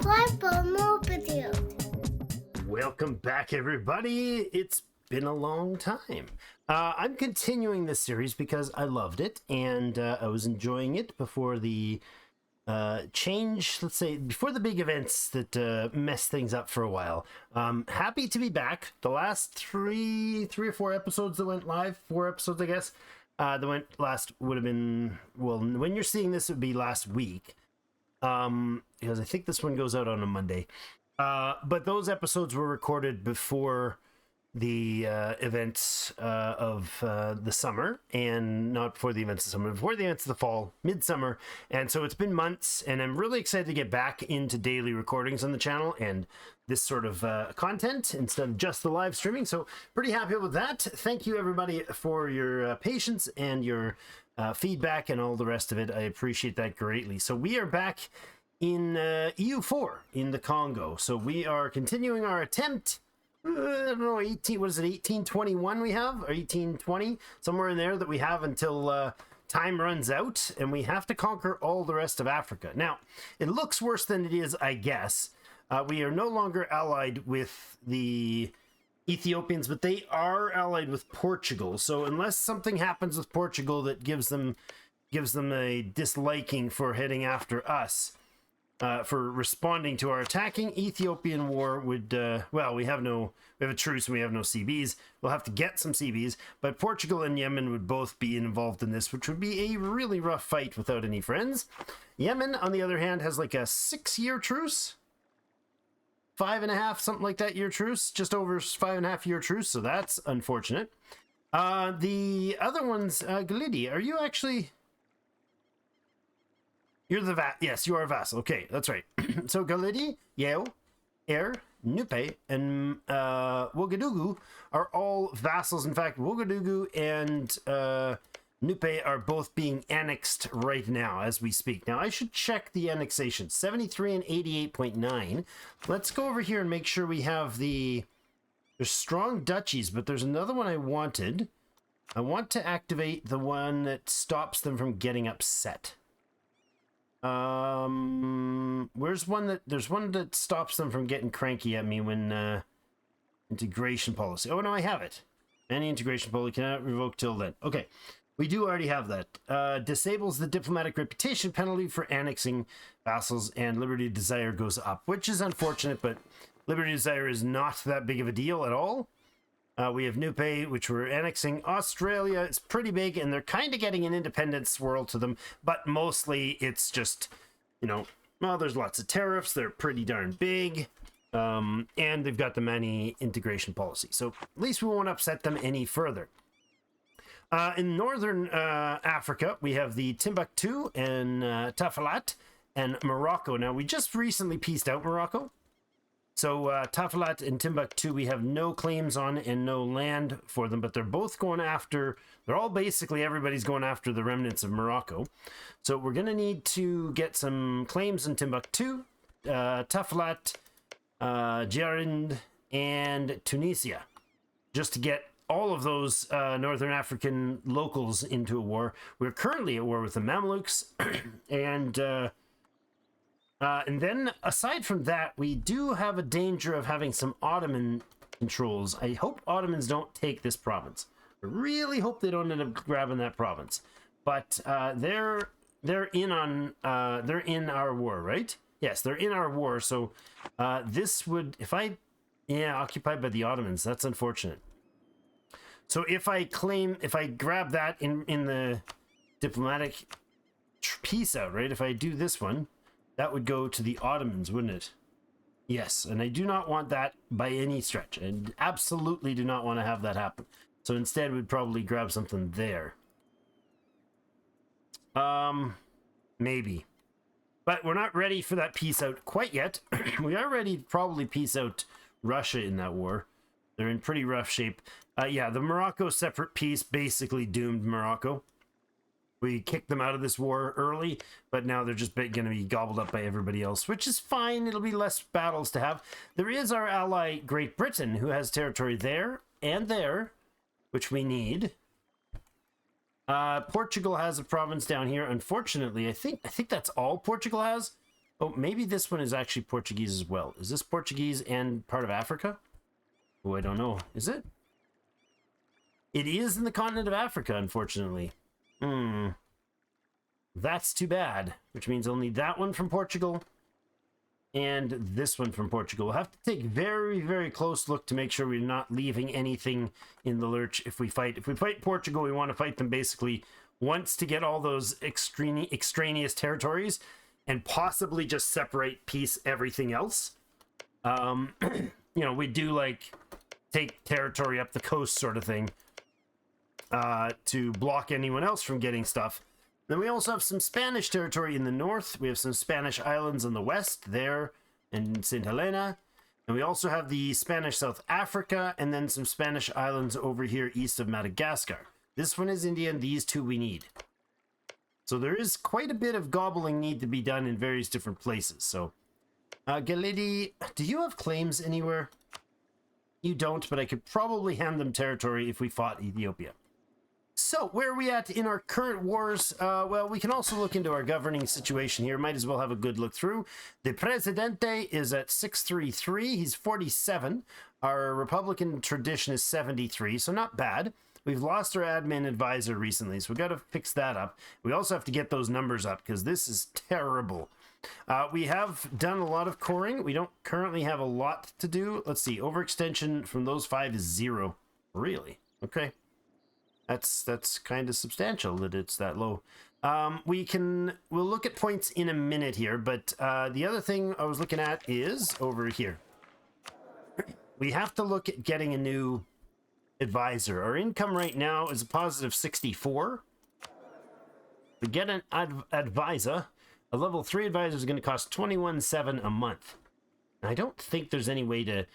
subscribe for more videos. Welcome back, everybody. It's been a long time. I'm continuing this series because I loved it and I was enjoying it before the change, let's say, before the big events that messed things up for a while. Happy to be back. The last three or four episodes that went live, 4 episodes, I guess, that went last would have been, well, when you're seeing this, it would be last week. Because I think this one goes out on a Monday. But those episodes were recorded before the events of the summer, and not before the events of summer, before the events of the fall, midsummer. And so it's been months, and I'm really excited to get back into daily recordings on the channel and this sort of content instead of just the live streaming. So pretty happy with that. Thank you, everybody, for your patience and your feedback and all the rest of it. I appreciate that greatly. So we are back in EU4 in the Congo. So we are continuing our attempt. I don't know, 1821 we have, or 1820, somewhere in there that we have until time runs out, and we have to conquer all the rest of Africa. Now, it looks worse than it is, I guess. We are no longer allied with the Ethiopians, but they are allied with Portugal. So unless something happens with Portugal that gives them a disliking for heading after us, for responding to our attacking Ethiopian war would, well, we have a truce and we have no CBs. We'll have to get some CBs, but Portugal and Yemen would both be involved in this, which would be a really rough fight without any friends. Yemen, on the other hand, has like a 6-year truce, 5.5, something like that year truce, just over 5.5 year truce. So that's unfortunate. The other ones, Galidi, are you actually... You're the yes, you are a vassal. Okay, that's right. So Galidi, Yeo, Air, Nupe, and Ouagadougou are all vassals. In fact, Ouagadougou and Nupe are both being annexed right now as we speak. Now, I should check the annexation. 73 and 88.9. Let's go over here and make sure we have there's strong duchies, but there's another one I wanted. I want to activate the one that stops them from getting upset. There's one that stops them from getting cranky at me when integration policy. Oh no, I have it. Any integration policy cannot revoke till then. Okay, we do already have that. Disables the diplomatic reputation penalty for annexing vassals, and Liberty Desire goes up, which is unfortunate, but Liberty Desire is not that big of a deal at all. We have Nupe, which we're annexing. Australia is pretty big, and they're kind of getting an independent swirl to them, but mostly it's just, you know, well, there's lots of tariffs. They're pretty darn big, and they've got the money integration policy. So at least we won't upset them any further. In northern Africa, we have the Timbuktu and Tafilat and Morocco. Now, we just recently pieced out Morocco. So Tafilat and Timbuktu, we have no claims on and no land for them, but they're both going after, they're all basically, everybody's going after the remnants of Morocco. So we're going to need to get some claims in Timbuktu, Tafilat, Djarind, and Tunisia, just to get all of those Northern African locals into a war. We're currently at war with the Mamluks, and then, aside from that, we do have a danger of having some Ottoman controls. I hope Ottomans don't take this province. I really hope they don't end up grabbing that province. But they're in our war, right? Yes, they're in our war. So this would, occupied by the Ottomans. That's unfortunate. So if I grab that in the diplomatic peace out, right? If I do this one, that would go to the Ottomans, wouldn't it? Yes, and I do not want that by any stretch. I absolutely do not want to have that happen. So instead, we'd probably grab something there. Maybe. But we're not ready for that peace out quite yet. We are ready to probably peace out Russia in that war. They're in pretty rough shape. Yeah, the Morocco separate peace basically doomed Morocco. We kicked them out of this war early, but now they're just going to be gobbled up by everybody else, which is fine. It'll be less battles to have. There is our ally Great Britain, who has territory there and there, which we need. Portugal has a province down here. Unfortunately, I think that's all Portugal has. Oh, maybe this one is actually Portuguese as well. Is this Portuguese and part of Africa? Oh, I don't know. Is it? It is in the continent of Africa, unfortunately. That's too bad. Which means only that one from Portugal and this one from Portugal. We'll have to take very, very close look to make sure we're not leaving anything in the lurch if we fight. If we fight Portugal, we want to fight them basically once to get all those extraneous territories and possibly just separate, piece everything else. You know, we do like take territory up the coast sort of thing to block anyone else from getting stuff. Then we also have some Spanish territory in the north. We have some Spanish islands in the west there in St. Helena. And we also have the Spanish South Africa and then some Spanish islands over here east of Madagascar. This one is India and these two we need. So there is quite a bit of gobbling need to be done in various different places. So, Galidi, do you have claims anywhere? You don't, but I could probably hand them territory if we fought Ethiopia. So, where are we at in our current wars? Well, we can also look into our governing situation here. Might as well have a good look through. The Presidente is at 633. He's 47. Our Republican tradition is 73, so not bad. We've lost our admin advisor recently, so we've got to fix that up. We also have to get those numbers up, because this is terrible. We have done a lot of coring. We don't currently have a lot to do. Let's see. Overextension from those 5 is 0. Really? Okay. That's kind of substantial that it's that low. We'll look at points in a minute here, but the other thing I was looking at is over here. We have to look at getting a new advisor. Our income right now is a positive 64. To get an advisor, a level 3 advisor is going to cost 21.7 a month. And I don't think there's any way to...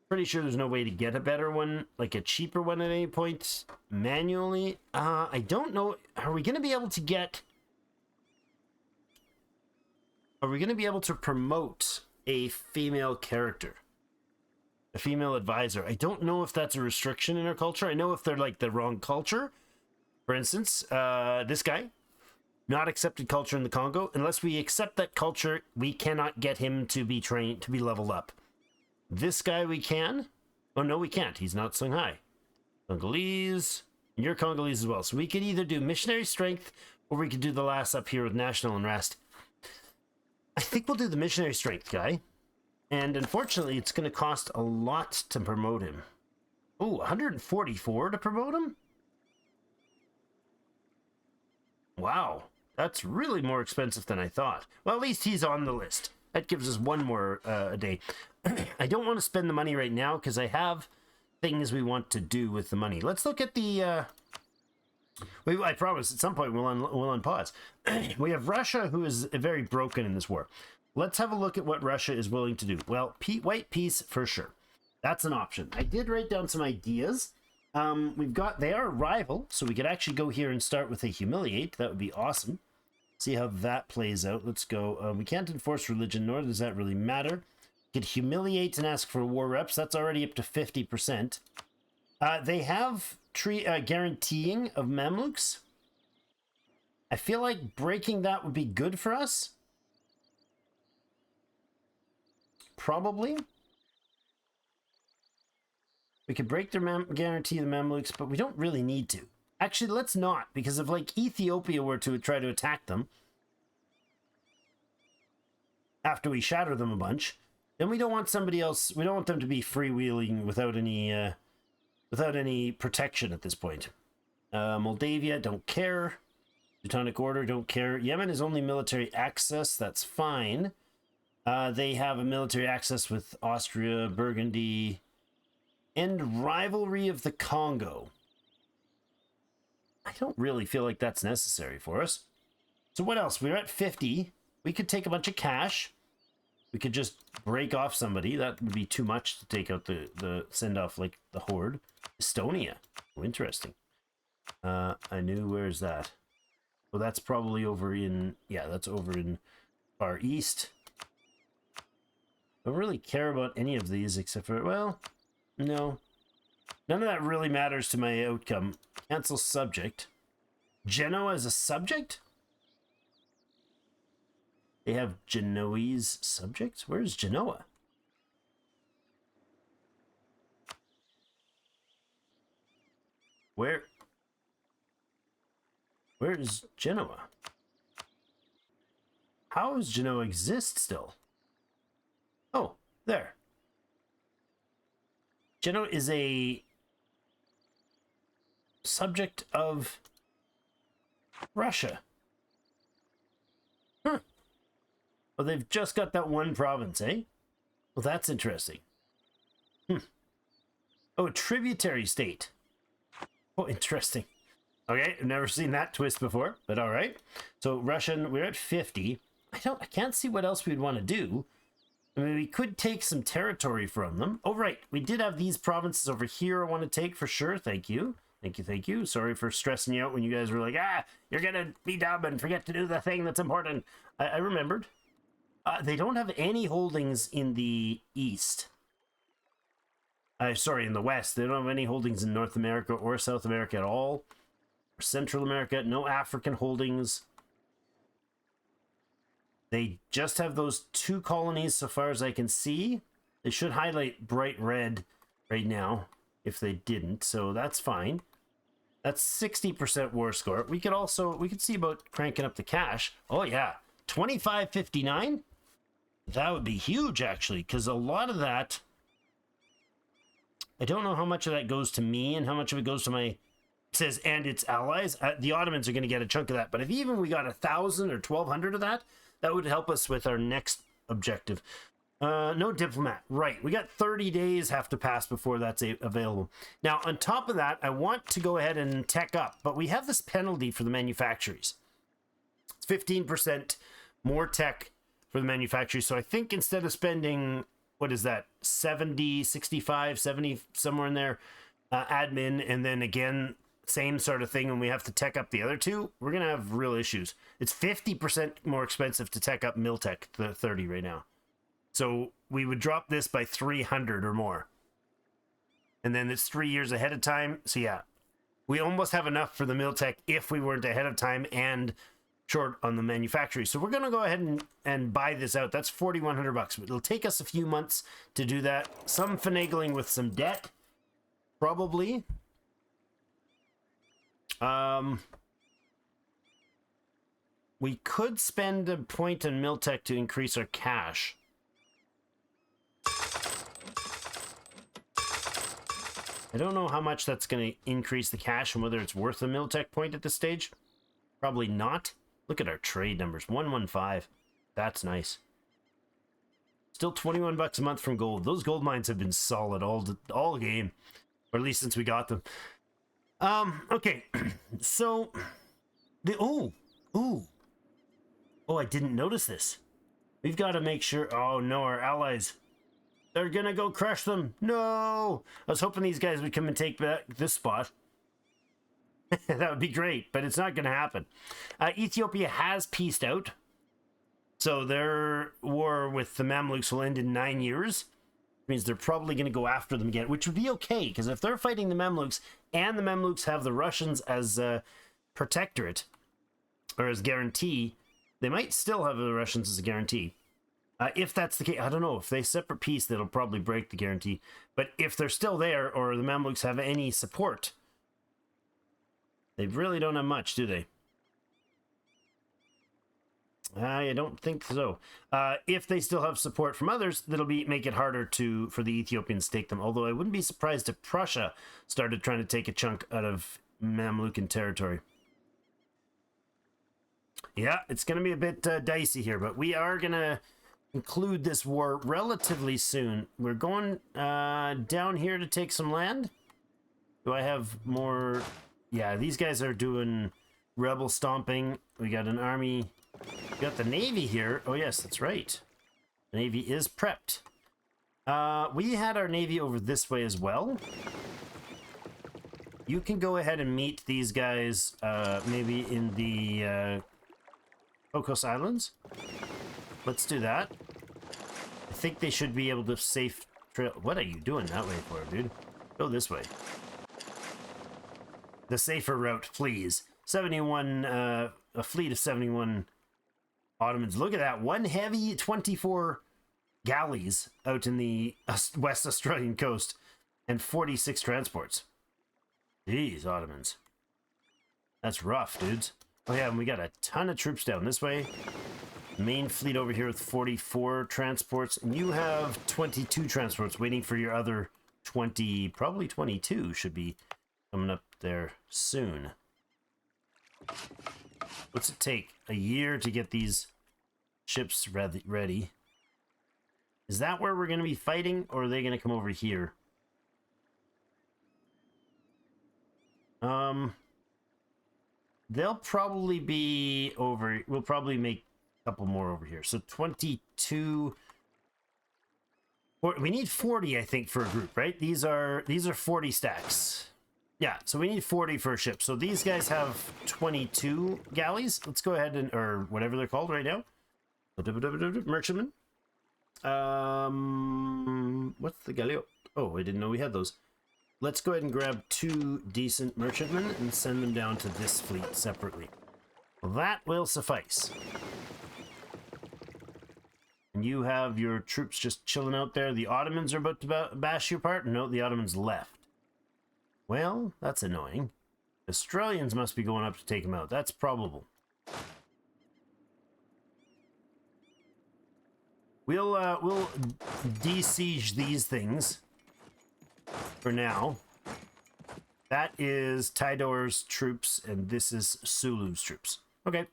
Pretty sure there's no way to get a better one, like a cheaper one at any point manually. I don't know. Are we going to be able to get... Are we going to be able to promote a female character? A female advisor? I don't know if that's a restriction in our culture. I know if they're like the wrong culture. For instance, this guy. Not accepted culture in the Congo. Unless we accept that culture, we cannot get him to be trained, to be leveled up. This guy we can. Oh, no, we can't. He's not Songhai. Congolese. And you're Congolese as well. So we could either do missionary strength or we could do the last up here with national unrest. I think we'll do the missionary strength guy. And unfortunately, it's going to cost a lot to promote him. Oh, 144 to promote him? Wow. That's really more expensive than I thought. Well, at least he's on the list. That gives us one more a day. I don't want to spend the money right now because I have things we want to do with the money. Let's look at the... I promise at some point we'll unpause. We have Russia, who is very broken in this war. Let's have a look at what Russia is willing to do. Well, white peace for sure. That's an option. I did write down some ideas. They are a rival, so we could actually go here and start with a humiliate. That would be awesome. See how that plays out. Let's go. We can't enforce religion, nor does that really matter. We could humiliate and ask for war reps. That's already up to 50%. They have guaranteeing of Mamluks. I feel like breaking that would be good for us. Probably. We could break their guarantee of the Mamluks, but we don't really need to. Actually, let's not, because if like Ethiopia were to try to attack them after we shatter them a bunch, then we don't want somebody else. We don't want them to be freewheeling without any protection at this point. Moldavia, don't care. Teutonic Order, don't care. Yemen is only military access. That's fine. They have a military access with Austria, Burgundy, and rivalry of the Congo. I don't really feel like that's necessary for us. So what else? We're at 50. We could take a bunch of cash. We could just break off somebody. That would be too much to take out the send off like the Horde. Estonia. Oh, interesting. I knew, where's that? Well, that's probably over in, yeah, that's over in Far East. Don't really care about any of these except for, well, no. None of that really matters to my outcome. Cancel subject. Genoa as a subject? They have Genoese subjects. Where's Genoa? Where's Genoa? How does Genoa exist still? Oh, there. Genoa is a subject of Russia. Huh. Well, they've just got that one province, eh? Well, that's interesting. Oh, a tributary state. Oh, interesting. Okay, I've never seen that twist before, but all right. So Russian, we're at 50. I can't see what else we'd want to do. I mean, we could take some territory from them. Oh, right. We did have these provinces over here I want to take for sure. Thank you. Thank you. Sorry for stressing you out when you guys were like, you're going to be dumb and forget to do the thing that's important. I remembered. They don't have any holdings in the east. Sorry, in the west. They don't have any holdings in North America or South America at all. Or Central America. No African holdings. They just have those 2 colonies so far as I can see. They should highlight bright red right now if they didn't, so that's fine. That's 60% war score. We could see about cranking up the cash. Oh yeah, 2559. That would be huge actually, because a lot of that, I don't know how much of that goes to me and how much of it goes to my, it says and its allies. The Ottomans are going to get a chunk of that, but if even we got 1,000 or 1,200 of that, that would help us with our next objective. No diplomat. Right. We got 30 days have to pass before that's available. Now, on top of that, I want to go ahead and tech up, but we have this penalty for the manufactories. It's 15% more tech for the manufacturers. So I think instead of spending, what is that, 70, 65, 70, somewhere in there, admin, and then again, same sort of thing when we have to tech up the other two, we're going to have real issues. It's 50% more expensive to tech up Miltech, the 30 right now. So we would drop this by 300 or more. And then it's 3 years ahead of time. So yeah, we almost have enough for the Miltech if we weren't ahead of time and short on the manufacturing. So we're going to go ahead and buy this out. That's $4,100. It'll take us a few months to do that. Some finagling with some debt, probably. We could spend a point on Miltech to increase our cash. I don't know how much that's going to increase the cash and whether it's worth a Miltech point at this stage. Probably not. Look at our trade numbers. 115. That's nice. Still $21 a month from gold. Those gold mines have been solid all game, or at least since we got them. Okay. So the I didn't notice this. We've got to make sure. Oh no, our allies. They're gonna go crush them. No! I was hoping these guys would come and take back this spot. That would be great, but it's not gonna happen. Ethiopia has peaced out. So their war with the Mamluks will end in 9 years. It means they're probably gonna go after them again, which would be okay, because if they're fighting the Mamluks, and the Mamluks have the Russians as a protectorate, or as guarantee, they might still have the Russians as a guarantee. If that's the case, I don't know. If they separate peace, that'll probably break the guarantee. But if they're still there, or the Mamluks have any support, they really don't have much, do they? I don't think so. If they still have support from others, that'll make it harder for the Ethiopians to take them. Although I wouldn't be surprised if Prussia started trying to take a chunk out of Mamlukan territory. Yeah, it's going to be a bit dicey here, but we are going to conclude this war relatively soon. We're going down here to take some land. Do I have more? Yeah, these guys are doing rebel stomping. We got an army. We got the Navy here. Oh yes, that's right. The Navy is prepped. We had our Navy over this way as well. You can go ahead and meet these guys maybe in the Cocos Islands. Let's do that. I think they should be able to safe trail. What are you doing that way for, dude? Go this way. The safer route, please. 71, a fleet of 71 Ottomans, look at that. One heavy, 24 galleys out in the West Australian coast, and 46 transports. Jeez, Ottomans. That's rough, dudes. Oh yeah, and we got a ton of troops down this way. Main fleet over here with 44 transports, and you have 22 transports waiting for your other 20, probably 22 should be coming up there soon. What's it take? A year to get these ships ready. Is that where we're going to be fighting, or are they going to come over here? They'll probably be over. We'll probably make a couple more over here. So 22. We need 40, I think, for a group, right? These are 40 stacks. Yeah, so we need 40 for a ship. So these guys have 22 galleys. Let's go ahead and, or whatever they're called right now. Merchantmen. What's the galley? Oh, I didn't know we had those. Let's go ahead and grab 2 decent merchantmen and send them down to this fleet separately. Well, that will suffice. And you have your troops just chilling out there. The Ottomans are about to bash you apart. No, the Ottomans left. Well, that's annoying. Australians must be going up to take them out. That's probable. We'll de-siege these things for now. That is Tidor's troops, and this is Sulu's troops. Okay.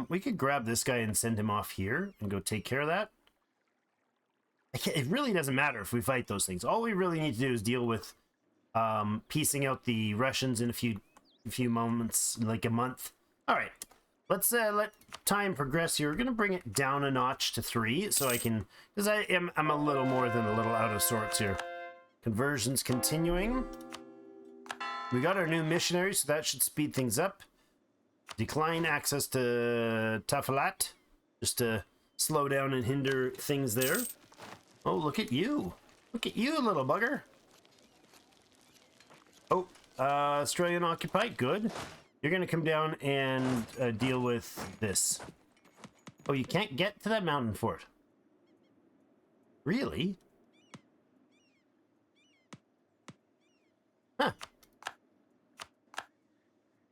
We could grab this guy and send him off here and go take care of that. It really doesn't matter if we fight those things. All we really need to do is deal with piecing out the Russians in a few moments, like a month. All right, let's let time progress here. We're gonna bring it down a notch to 3, so I can, because I'm a little more than a little out of sorts here. Conversions continuing. We got our new missionary, so that should speed things up. Decline access to Tafalat, just to slow down and hinder things there. Oh, look at you. Look at you, little bugger. Oh, Australian occupied. Good. You're going to come down and deal with this. Oh, you can't get to that mountain fort. Really? Huh.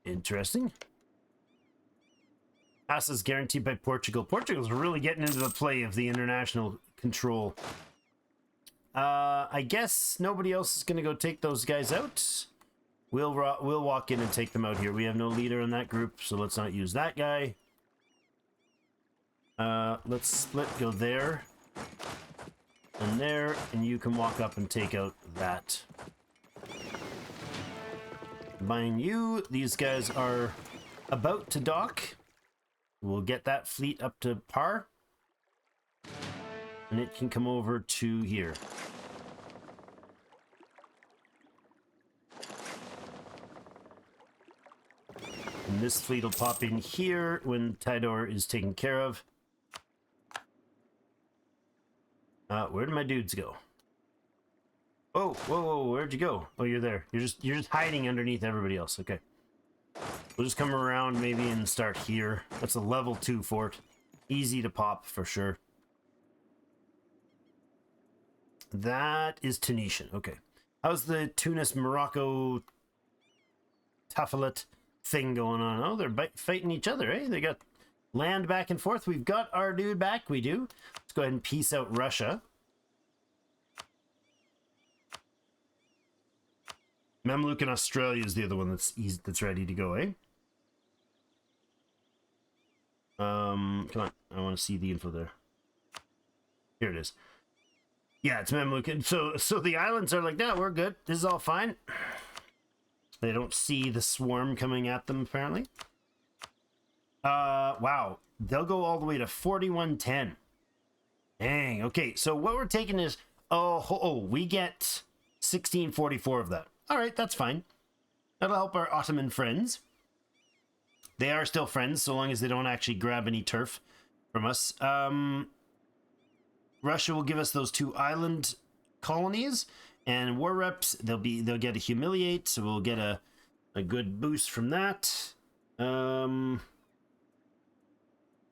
Interesting. Pass is guaranteed by Portugal. Portugal's really getting into the play of the international control. I guess nobody else is going to go take those guys out. We'll walk in and take them out here. We have no leader in that group, so let's not use that guy. Let's split, go there and there, and you can walk up and take out that. Mind you, these guys are about to dock. We'll get that fleet up to par, and it can come over to here. And this fleet will pop in here when Tidor is taken care of. Where did my dudes go? Oh, whoa, where'd you go? Oh, you're there. You're just hiding underneath everybody else. Okay. We'll just come around maybe and start here. That's a level 2 fort. Easy to pop for sure. That is Tunisian. Okay. How's the Tunis, Morocco, Tafalat thing going on? Oh, they're fighting each other, eh? They got land back and forth. We've got our dude back. We do. Let's go ahead and peace out Russia. Mamluk in Australia is the other one that's ready to go, eh? Come on. I want to see the info there. Here it is. Yeah, it's Mamluk. And so the islands are like, no, we're good. This is all fine. They don't see the swarm coming at them, apparently. Wow. They'll go all the way to 4110. Dang. Okay, so what we're taking is, we get 1644 of that. All right, that's fine. That'll help our Ottoman friends. They are still friends, so long as they don't actually grab any turf from us. Russia will give us those 2 island colonies, and war reps. They'll get a humiliate, so we'll get a good boost from that.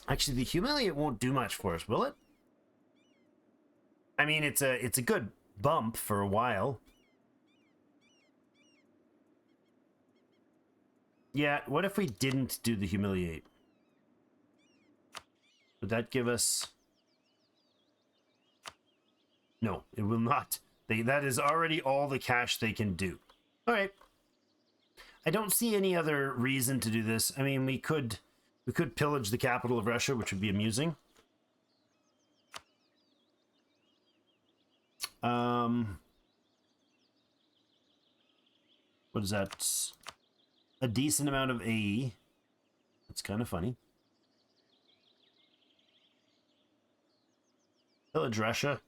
Actually, the humiliate won't do much for us, will it? I mean, it's a good bump for a while. Yeah, what if we didn't do the humiliate? Would that give us... No, it will not. That is already all the cash they can do. All right. I don't see any other reason to do this. I mean, we could pillage the capital of Russia, which would be amusing. What is that? A decent amount of AE. That's kind of funny. Pillage Russia.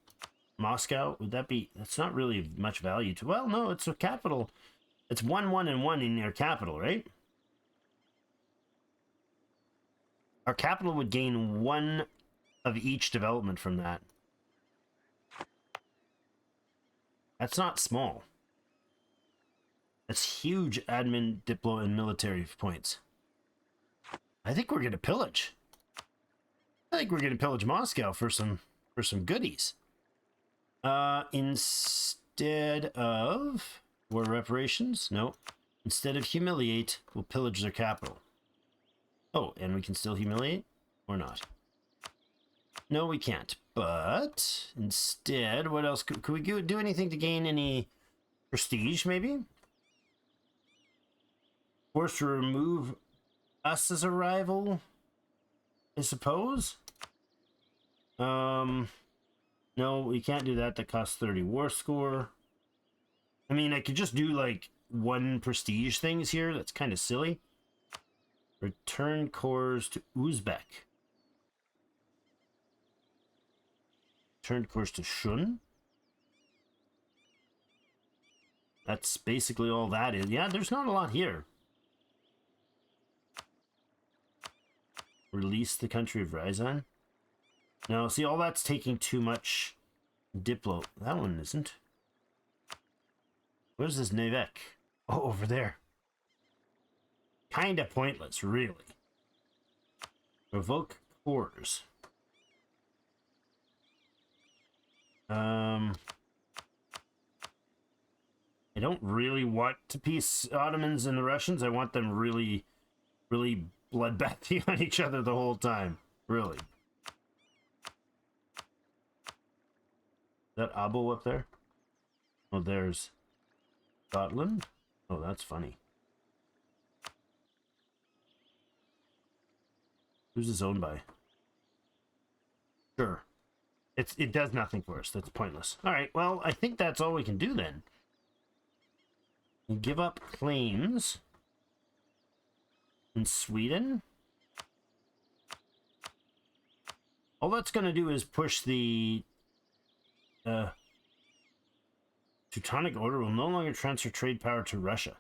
Moscow, would that be... That's not really much value to... Well, no, it's a capital. It's 1, 1, and 1 in their capital, right? Our capital would gain 1 of each development from that. That's not small. That's huge admin, diplo, and military points. I think we're going to pillage. I think we're going to pillage Moscow for some goodies. Instead of war reparations, no. Instead of humiliate, we'll pillage their capital. Oh, and we can still humiliate or not? No, we can't. But instead, what else could we do? Anything to gain any prestige? Maybe. Force to remove us as a rival, I suppose. No, we can't do that. That costs 30 war score. I mean, I could just do like 1 prestige things here. That's kind of silly. Return cores to Uzbek. Return cores to Shun. That's basically all that is. Yeah, there's not a lot here. Release the country of Ryazan. No, see, all that's taking too much diplo. That one isn't. Where's this Nevek? Oh, over there. Kind of pointless, really. Revoke cores. I don't really want to peace Ottomans and the Russians. I want them really, really bloodbathing on each other the whole time. Really. Is that Abo up there? Oh, there's Scotland. Oh, that's funny. Who's this owned by? Sure. It does nothing for us. That's pointless. All right, well, I think that's all we can do then. We give up claims in Sweden. All that's going to do is push the Teutonic Order will no longer transfer trade power to Russia.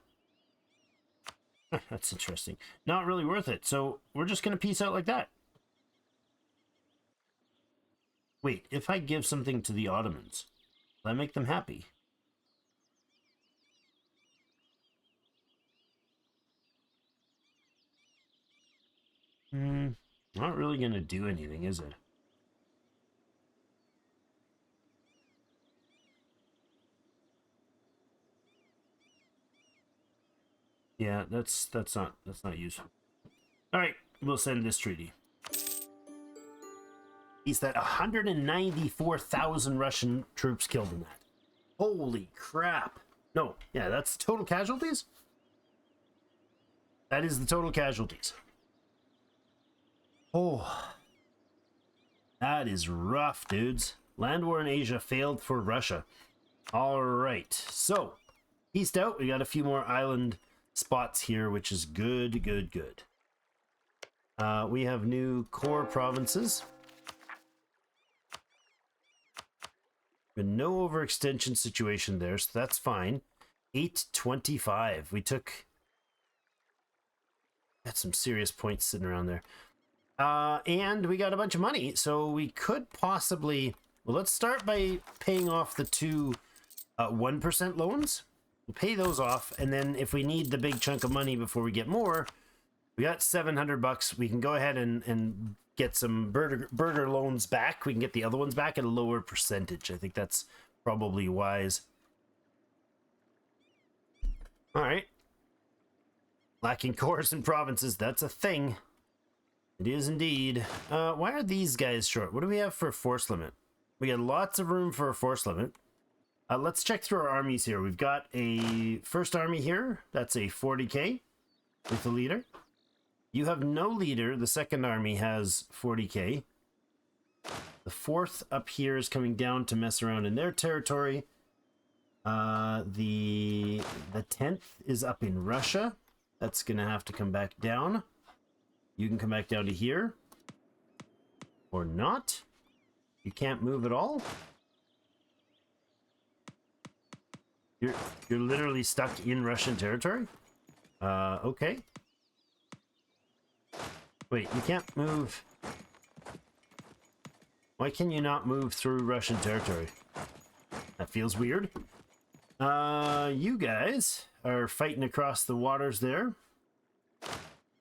That's interesting. Not really worth it. So we're just going to peace out like that. Wait, if I give something to the Ottomans, will that make them happy? Not really going to do anything, is it? Yeah, that's not useful. All right, we'll send this treaty. He's that 194,000 Russian troops killed in that. Holy crap! No, yeah, that's total casualties. That is the total casualties. Oh, that is rough, dudes. Land war in Asia failed for Russia. All right, so east out. We got a few more island spots here, which is good. We have new core provinces. No overextension situation there, so that's fine. 825. We took... Got some serious points sitting around there. And we got a bunch of money, so we could possibly... Well, let's start by paying off the 2 1% loans. We'll pay those off, and then if we need the big chunk of money before we get more, we got $700. We can go ahead and get some burger loans back, we can get the other ones back at a lower percentage. I think that's probably wise. All right. Lacking cores and provinces, that's a thing. It is indeed. Why are these guys short? What do we have for force limit? We got lots of room for a force limit. Let's check through our armies here. We've got a first army here. That's a 40k with a leader. You have no leader. The second army has 40k. The fourth up here is coming down to mess around in their territory. The 10th is up in Russia. That's going to have to come back down. You can come back down to here. Or not. You can't move at all. You're literally stuck in Russian territory? Okay. Wait, you can't move. Why can you not move through Russian territory? That feels weird. You guys are fighting across the waters there.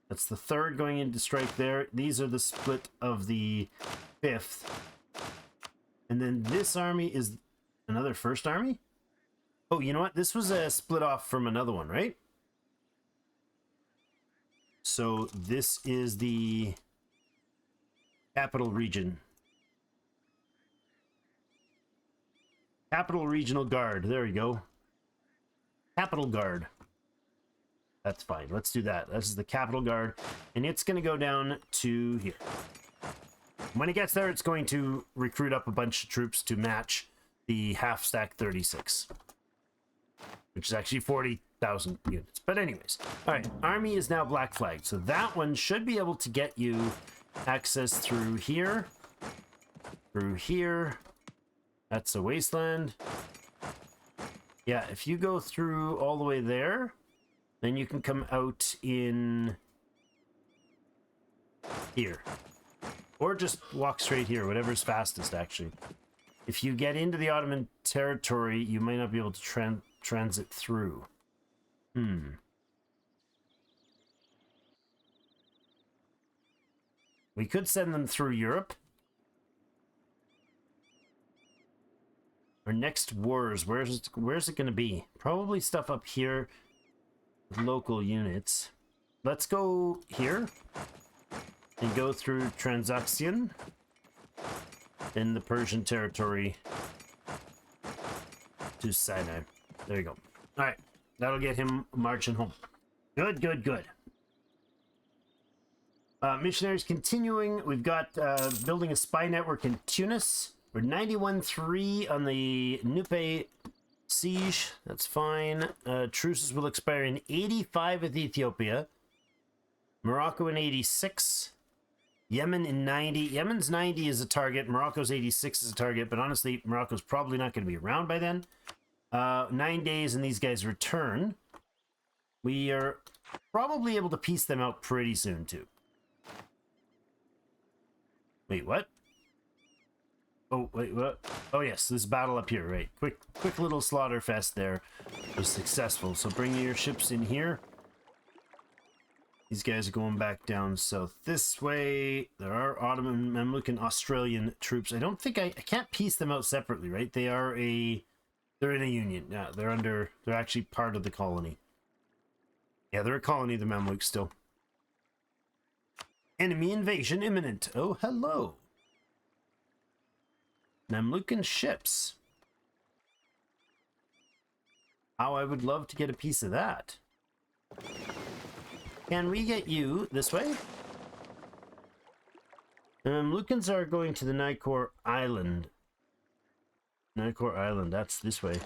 That's the third going into strike there. These are the split of the 5th. And then this army is another first army? Oh, you know what? This was a split off from another one, right? So this is the capital region. Capital Regional Guard. There you go. Capital Guard. That's fine. Let's do that. This is the Capital Guard. And it's going to go down to here. When it gets there, it's going to recruit up a bunch of troops to match the half-stack 36. Which is actually 40,000 units. But anyways. Alright, army is now black flagged. So that one should be able to get you access through here. Through here. That's a wasteland. Yeah, if you go through all the way there, then you can come out in here. Or just walk straight here, whatever's fastest, actually. If you get into the Ottoman territory, you might not be able to transit through. We could send them through Europe. Our next wars, where's it going to be? Probably stuff up here with local units. Let's go here and go through Transoxian, then the Persian territory to Sinai. There you go. All right, that'll get him marching home. Good, good, good. Missionaries continuing. We've got building a spy network in Tunis. We're 91-3 on the Nupe siege. That's fine. Truces will expire in 85 with Ethiopia. Morocco in 86. Yemen in 90. Yemen's 90 is a target. Morocco's 86 is a target. But honestly, Morocco's probably not going to be around by then. 9 days and these guys return. We are probably able to piece them out pretty soon too. Wait, what? Oh, wait, what? Oh, yes, this battle up here, right. Quick little slaughter fest there was successful. So bring your ships in here. These guys are going back down south this way. There are Ottoman, Mamluk, and Australian troops. I don't think I can't piece them out separately, right? They're in a union. Yeah, they're actually part of the colony. Yeah, they're a colony of the Mamluk still. Enemy invasion imminent. Oh, hello. Mamlukan ships. How I would love to get a piece of that. Can we get you this way? Mamlukans are going to the Nicor Island. Nicor Island, that's this way.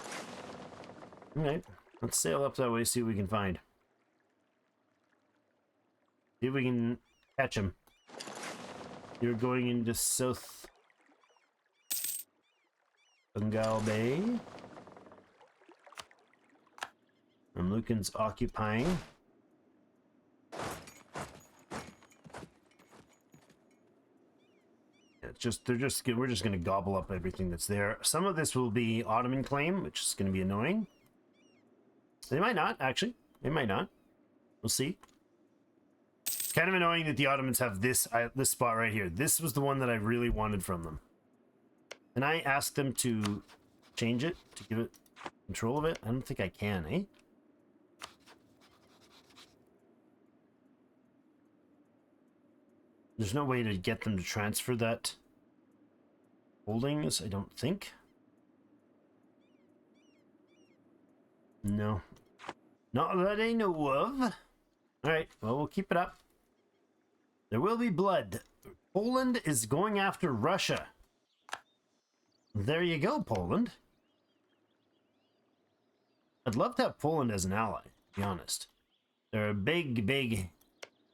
Alright, let's sail up that way, see what we can find. See if we can catch him. You're going into South Bengal Bay. Mamlukans occupying. We're just going to gobble up everything that's there. Some of this will be Ottoman claim, which is going to be annoying. They might not, actually. They might not. We'll see. Kind of annoying that the Ottomans have this spot right here. This was the one that I really wanted from them. Can I ask them to change it, to give it control of it? I don't think I can, eh? There's no way to get them to transfer that holdings, I don't think. No. Not that I know of. Alright, well, we'll keep it up. There will be blood. Poland is going after Russia. There you go, Poland. I'd love to have Poland as an ally, to be honest. They're a big, big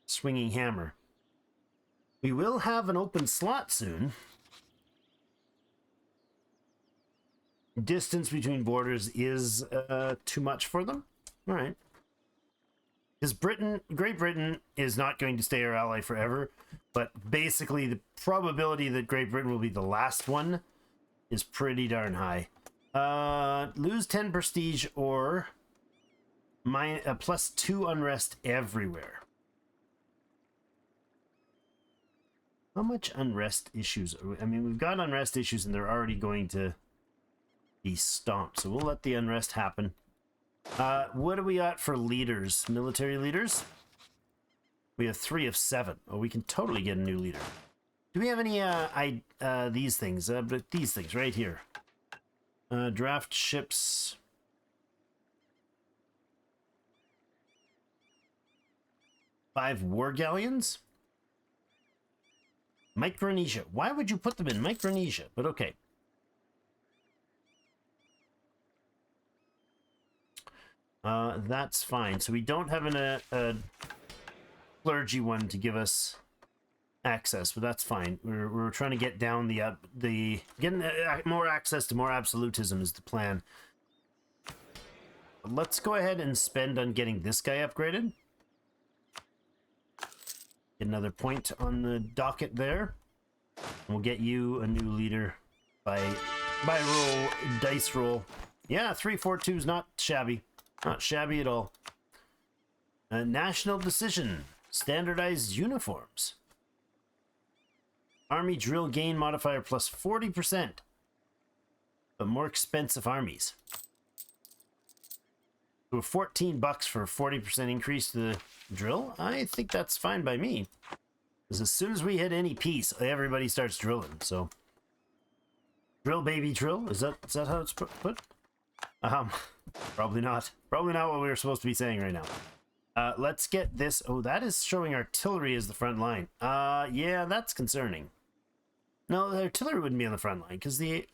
swinging hammer. We will have an open slot soon. Distance between borders is too much for them. All right. Because Great Britain is not going to stay our ally forever, but basically the probability that Great Britain will be the last one is pretty darn high. Lose 10 prestige or plus 2 unrest everywhere. How much unrest issues? I mean, we've got unrest issues and they're already going to be stomped, so we'll let the unrest happen. What do we got for leaders? Military leaders? We have 3 of 7. Oh, we can totally get a new leader. Do we have any, these things? But these things right here. Draft ships. Five war galleons? Micronesia. Why would you put them in Micronesia? But okay. That's fine. So we don't have a clergy one to give us access, but that's fine. We're trying to get down getting more access to more absolutism is the plan. Let's go ahead and spend on getting this guy upgraded. Get another point on the docket there. We'll get you a new leader by dice roll. Yeah, 342 is not shabby. Not shabby at all. A national decision. Standardized uniforms. Army drill gain modifier plus 40%. But more expensive armies. So $14 for a 40% increase to the drill? I think that's fine by me. Because as soon as we hit any peace, everybody starts drilling, so. Drill, baby, drill? Is that how it's put? Probably not. Probably not what we were supposed to be saying right now. Let's get this. Oh, that is showing artillery as the front line. Yeah, that's concerning. No, the artillery wouldn't be on the front line because the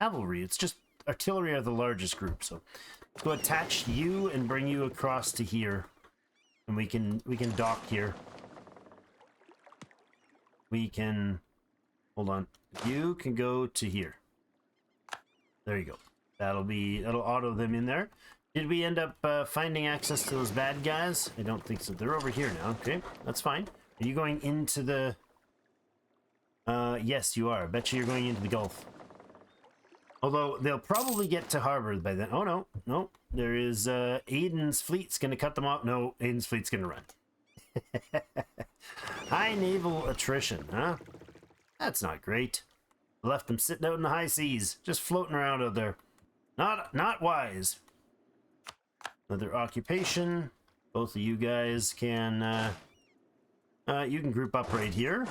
cavalry, it's just artillery are the largest group. So go attach you and bring you across to here, and we can dock here. We can hold on. You can go to here. There you go. That'll auto them in there. Did we end up finding access to those bad guys? I don't think so. They're over here now. Okay, that's fine. Are you going into the... yes, you are. I bet you're going into the Gulf. Although, they'll probably get to harbor by then. Oh, no. No. There is... Aiden's fleet's going to cut them off. No, Aiden's fleet's going to run. High naval attrition, huh? That's not great. Left them sitting out in the high seas. Just floating around out there. Not wise. Another occupation. Both of you guys can... you can group up right here.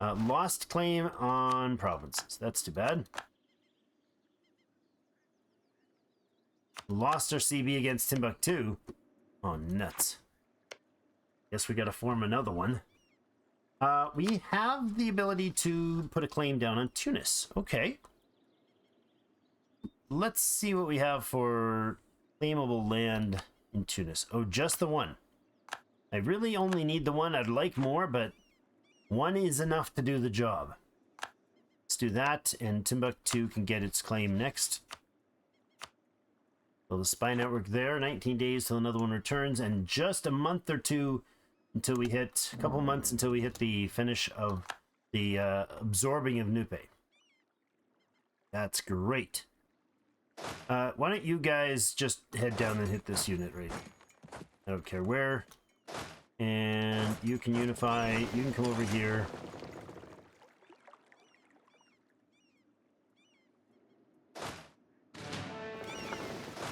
Lost claim on provinces. That's too bad. Lost our CB against Timbuktu. Oh, nuts. Guess we gotta form another one. We have the ability to put a claim down on Tunis. Okay. Let's see what we have for claimable land in Tunis. Oh, just the one. I really only need the one. I'd like more, but one is enough to do the job. Let's do that, and Timbuktu can get its claim next. So the spy network there, 19 days till another one returns, and just a month or two until we hit, a couple months until we hit the finish of the absorbing of Nupe. That's great. Why don't you guys just head down and hit this unit right? I don't care where. And you can unify. You can come over here.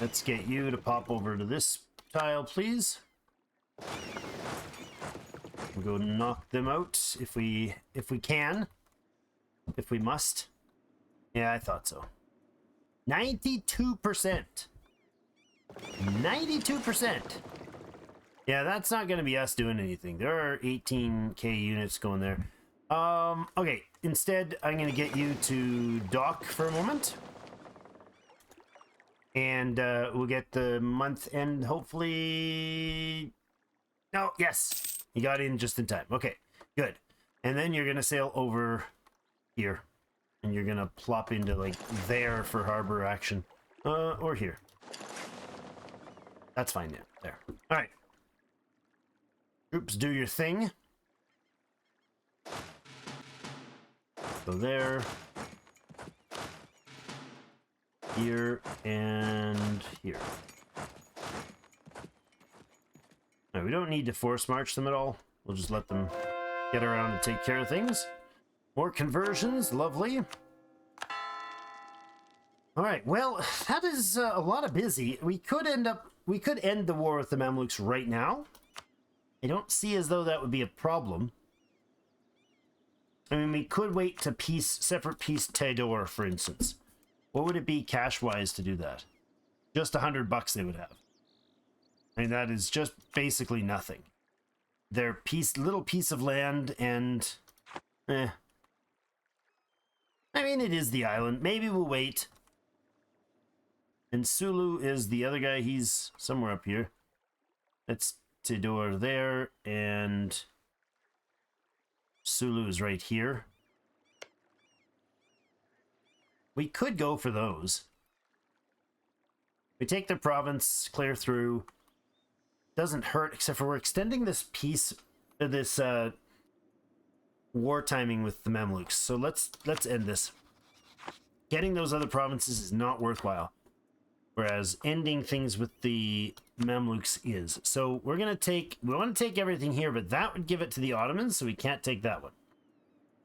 Let's get you to pop over to this tile, please. We'll go knock them out if we can. If we must. Yeah, I thought so. 92%. 92%. Yeah, that's not going to be us doing anything. There are 18k units going there. Okay, instead, I'm going to get you to dock for a moment. And we'll get the month end, hopefully. No, yes. You got in just in time. Okay, good. And then you're going to sail over here. And you're going to plop into, like, there for harbor action. Or here. That's fine, yeah. There. All right. Troops, do your thing. Go there. Here and here. Now, we don't need to force march them at all. We'll just let them get around and take care of things. More conversions, lovely. All right, well, that is a lot of busy. We could end the war with the Mamluks right now. I don't see as though that would be a problem. I mean, we could wait to separate peace Tador, for instance. What would it be cash-wise to do that? Just $100 they would have. I mean, that is just basically nothing. Their little piece of land and... I mean, it is the island. Maybe we'll wait. And Sulu is the other guy. He's somewhere up here. That's Tidor there, and Sulu is right here. We could go for those. We take their province, clear through. Doesn't hurt, except for we're extending this peace, this war timing with the Mamluks. So let's end this. Getting those other provinces is not worthwhile, whereas ending things with the Mamluks is. So we want to take everything here, but that would give it to the Ottomans, so we can't take that one.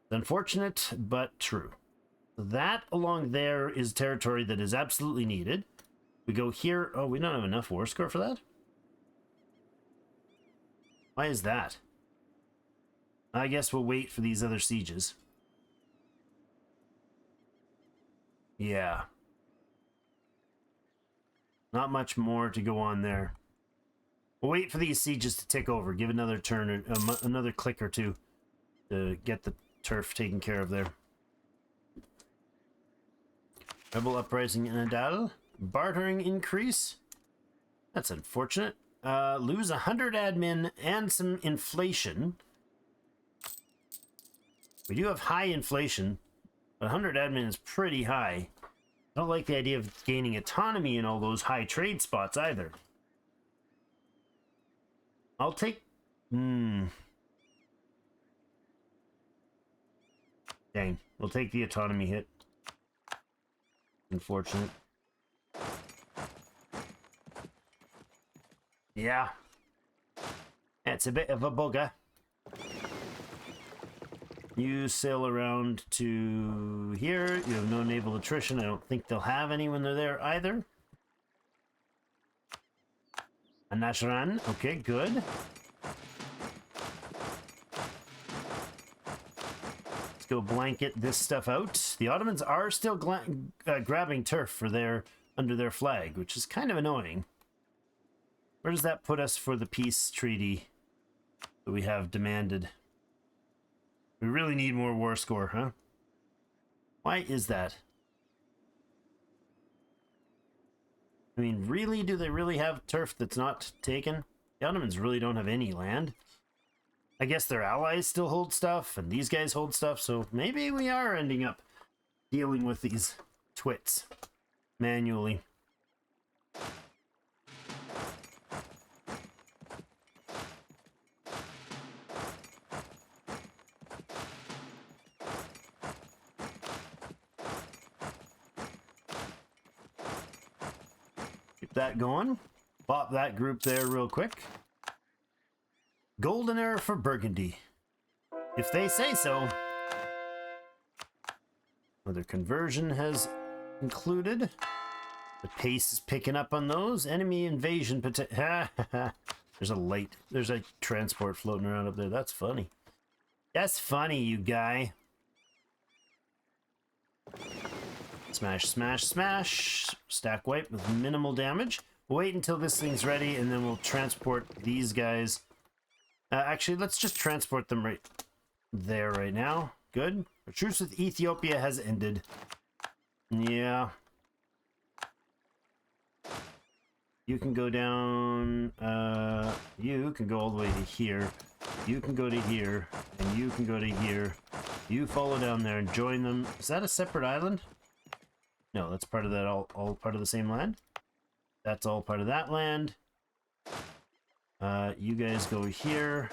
It's unfortunate, but true. That along there is territory that is absolutely needed. We go here. Oh, we don't have enough war score for that? Why is that? I guess we'll wait for these other sieges. Yeah. Not much more to go on there. We'll wait for these sieges to tick over. Give another turn, another click or two to get the turf taken care of there. Rebel uprising in Adal. Bartering increase. That's unfortunate. Lose 100 admin and some inflation. We do have high inflation, but 100 admin is pretty high. I don't like the idea of gaining autonomy in all those high trade spots either. I'll take... Dang. We'll take the autonomy hit. Unfortunate. Yeah. It's a bit of a bugger. You sail around to here. You have no naval attrition. I don't think they'll have any when they're there either. Anashran. Okay, good. Let's go blanket this stuff out. The Ottomans are still grabbing turf for under their flag, which is kind of annoying. Where does that put us for the peace treaty that we have demanded? We really need more war score, huh? Why is that? I mean, really? Do they really have turf that's not taken? The Ottomans really don't have any land. I guess their allies still hold stuff, and these guys hold stuff, so maybe we are ending up dealing with these twits manually. that going. Pop that group there real quick. Golden era for Burgundy. If they say so. Another conversion has concluded. The pace is picking up on those. Enemy invasion potential. There's a transport floating around up there. That's funny. That's funny, you guy. Smash, smash, smash. Stack wipe with minimal damage. We'll wait until this thing's ready, and then we'll transport these guys. Actually, let's just transport them right there right now. Good. Our truce with Ethiopia has ended. Yeah. You can go down, you can go all the way to here. You can go to here, and you can go to here. You follow down there and join them. Is that a separate island? No, that's part of that, all part of the same land. That's all part of that land. You guys go here.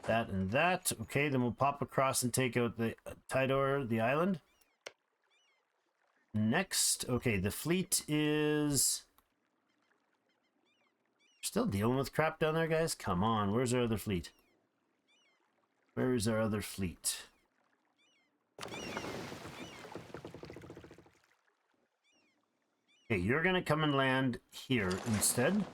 That and that. Okay, then we'll pop across and take out the Tidor, the island. Next, okay, the fleet is... Still dealing with crap down there, guys? Come on, where's our other fleet? Where is our other fleet? Okay, you're gonna come and land here instead.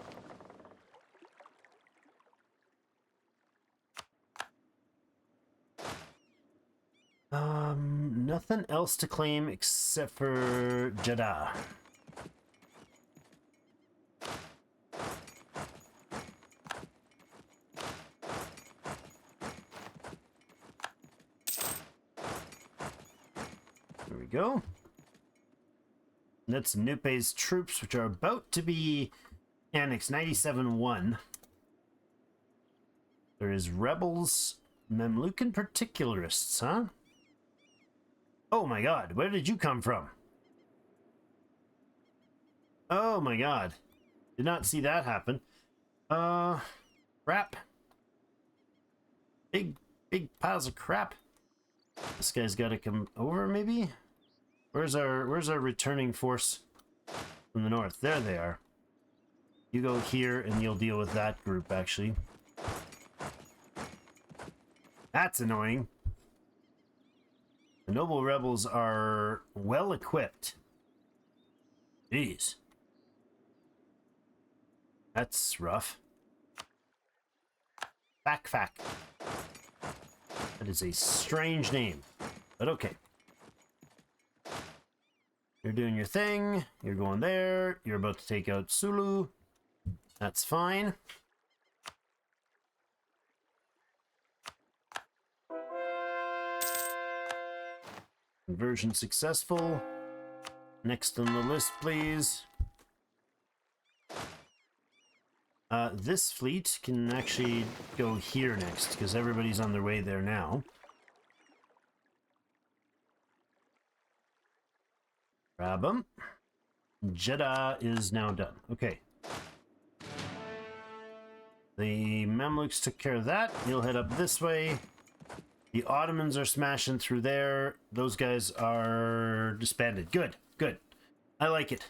Nothing else to claim except for Jeddah. There we go. That's Nupe's troops, which are about to be annexed. 97-1. There is rebels, Mamlukan particularists, huh? Oh my god, where did you come from? Oh my god. Did not see that happen. Crap. Big piles of crap. This guy's gotta come over, maybe? Where's our returning force from the north? There they are. You go here and you'll deal with that group, actually. That's annoying. The noble rebels are well equipped. Jeez. That's rough. Fack. That is a strange name, but okay. You're doing your thing. You're going there. You're about to take out Sulu. That's fine. Conversion successful. Next on the list, please. This fleet can actually go here next, because everybody's on their way there now. Grab them. Jeddah is now done. Okay. The Mamluks took care of that. You'll head up this way. The Ottomans are smashing through there. Those guys are disbanded. Good. I like it.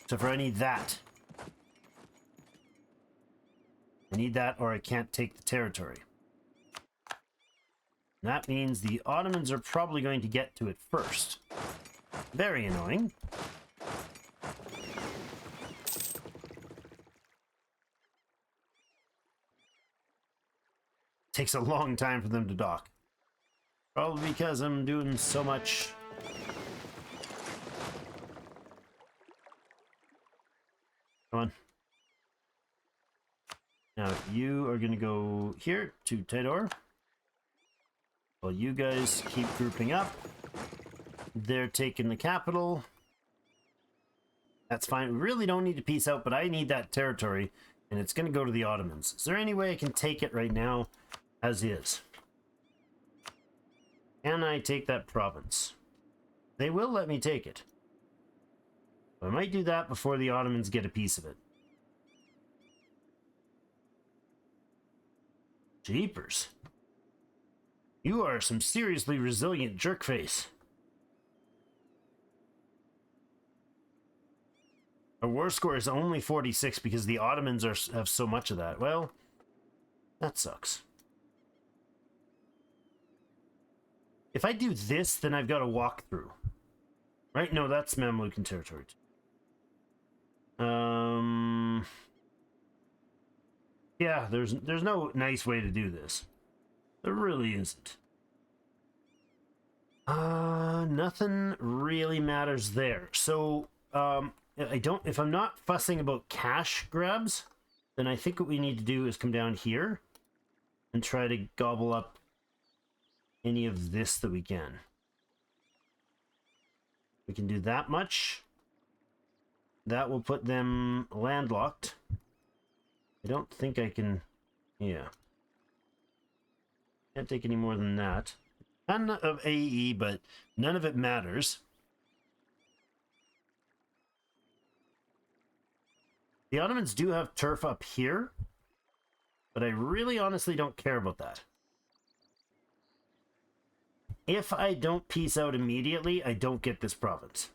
So for I need that. I need that or I can't take the territory. And that means the Ottomans are probably going to get to it first. Very annoying. Takes a long time for them to dock. Probably because I'm doing so much. Come on. Now, you are going to go here to Tidor. While you guys keep grouping up. They're taking the capital. That's fine. We really don't need to peace out, but I need that territory, and it's going to go to the Ottomans. Is there any way I can take it right now as is? Can I take that province? They will let me take it. I might do that before the Ottomans get a piece of it. Jeepers. You are some seriously resilient jerkface. Our war score is only 46 because the Ottomans have so much of that. Well, that sucks. If I do this, then I've got to walk through. Right? No, that's Mamlukan territory. Yeah, there's no nice way to do this. There really isn't. Nothing really matters there. So, if I'm not fussing about cash grabs, then I think what we need to do is come down here and try to gobble up any of this that we can. We can do that much. That will put them landlocked. I don't think I can... Yeah. Can't take any more than that. None of AE, but none of it matters. The Ottomans do have turf up here, but I really honestly don't care about that. If I don't peace out immediately, I don't get this province.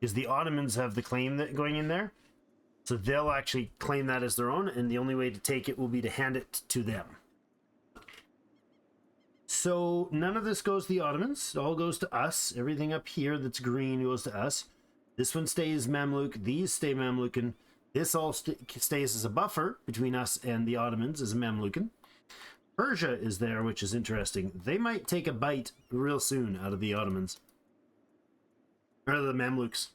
Because the Ottomans have the claim that going in there. So they'll actually claim that as their own, and the only way to take it will be to hand it to them. So none of this goes to the Ottomans. It all goes to us. Everything up here that's green goes to us. This one stays Mamluk. These stay Mamlukan. This all stays as a buffer between us and the Ottomans as a Mamlukan. Persia is there, which is interesting. They might take a bite real soon out of the Ottomans. Or the Mamluks.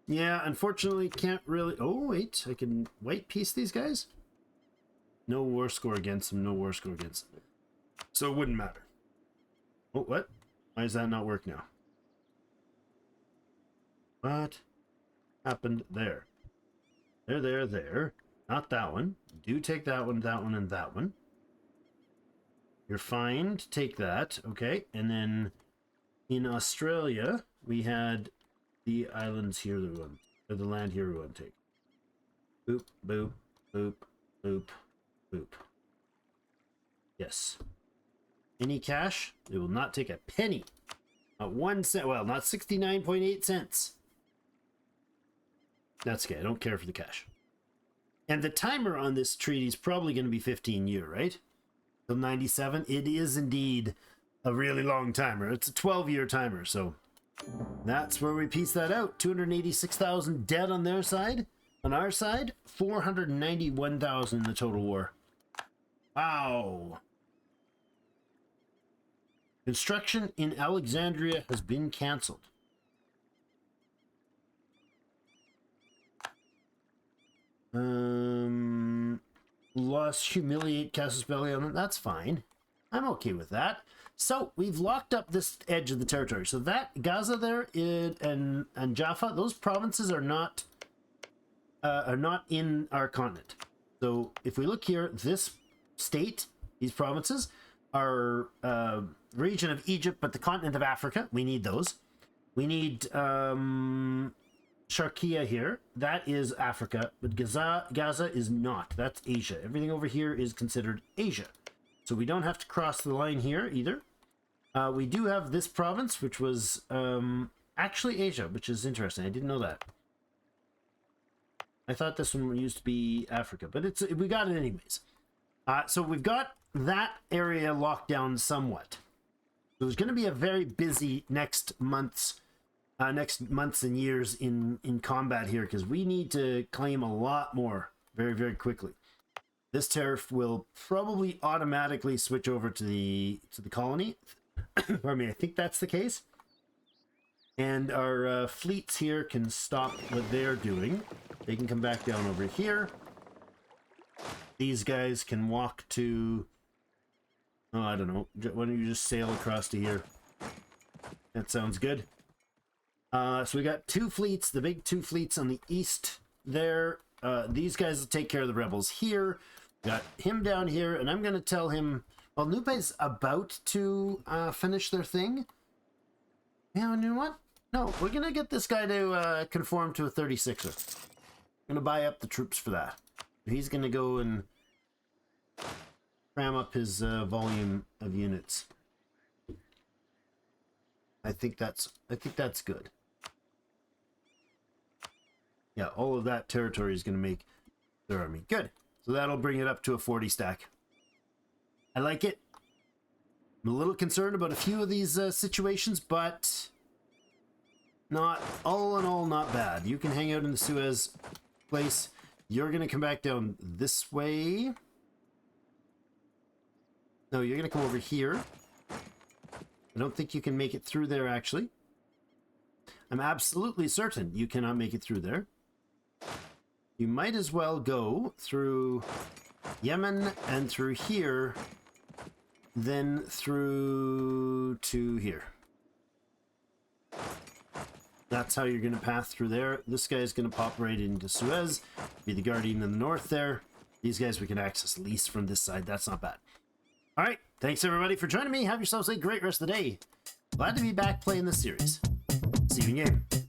Yeah, unfortunately can't really... Oh, wait. I can white piece these guys? No war score against them. No war score against them. So it wouldn't matter. Oh, what? Why does that not work now? What happened there? There. Not that one. Do take that one, and that one. You're fine to take that. Okay. And then in Australia, we had the islands here that we want, or the land here we want to take. Boop, boop, boop, boop, boop. Yes. Any cash? They will not take a penny. Not 1 cent. Well, not 69.8 cents. That's okay. I don't care for the cash. And the timer on this treaty is probably going to be 15 year, right? Till 97. It is indeed a really long timer. It's a 12-year timer, so that's where we piece that out. 286,000 dead on their side. On our side, 491,000 in the total war. Wow. Construction in Alexandria has been cancelled. Lost, humiliate Casus Belli on it. That's fine. I'm okay with that. So we've locked up this edge of the territory. So that Gaza there and Jaffa, those provinces are not in our continent. So if we look here, this state, these provinces are region of Egypt, but the continent of Africa. We need those. We need Sharkia here. That is Africa, but Gaza is not. That's Asia. Everything over here is considered Asia. So we don't have to cross the line here either. We do have this province, which was actually Asia, which is interesting. I didn't know that. I thought this one used to be Africa, but we got it anyways. So we've got that area locked down somewhat. So there's going to be a very busy next months and years in combat here, because we need to claim a lot more very, very quickly. This tariff will probably automatically switch over to the colony. Pardon me, I think that's the case. And our fleets here can stop what they're doing. They can come back down over here. These guys can walk to... Oh, I don't know. Why don't you just sail across to here? That sounds good. So we got two fleets, the big two fleets on the east there. These guys will take care of the rebels here. Got him down here, and I'm going to tell him... Well, Nupe's about to finish their thing. Yeah, and you know what? No, we're going to get this guy to conform to a 36er. I'm going to buy up the troops for that. He's going to go and cram up his volume of units. I think that's good. Yeah, all of that territory is going to make their army. Good. So that'll bring it up to a 40 stack. I like it. I'm a little concerned about a few of these situations, but not all in all, not bad. You can hang out in the Suez place. You're going to come back down this way. No, you're going to come over here. I don't think you can make it through there, actually. I'm absolutely certain you cannot make it through there. You might as well go through Yemen and through here, then through to here. That's how you're going to pass through there. This guy's going to pop right into Suez, be the guardian in the north there. These guys we can access at least from this side. That's not bad. All right. Thanks, everybody, for joining me. Have yourselves a great rest of the day. Glad to be back playing this series. See you in game.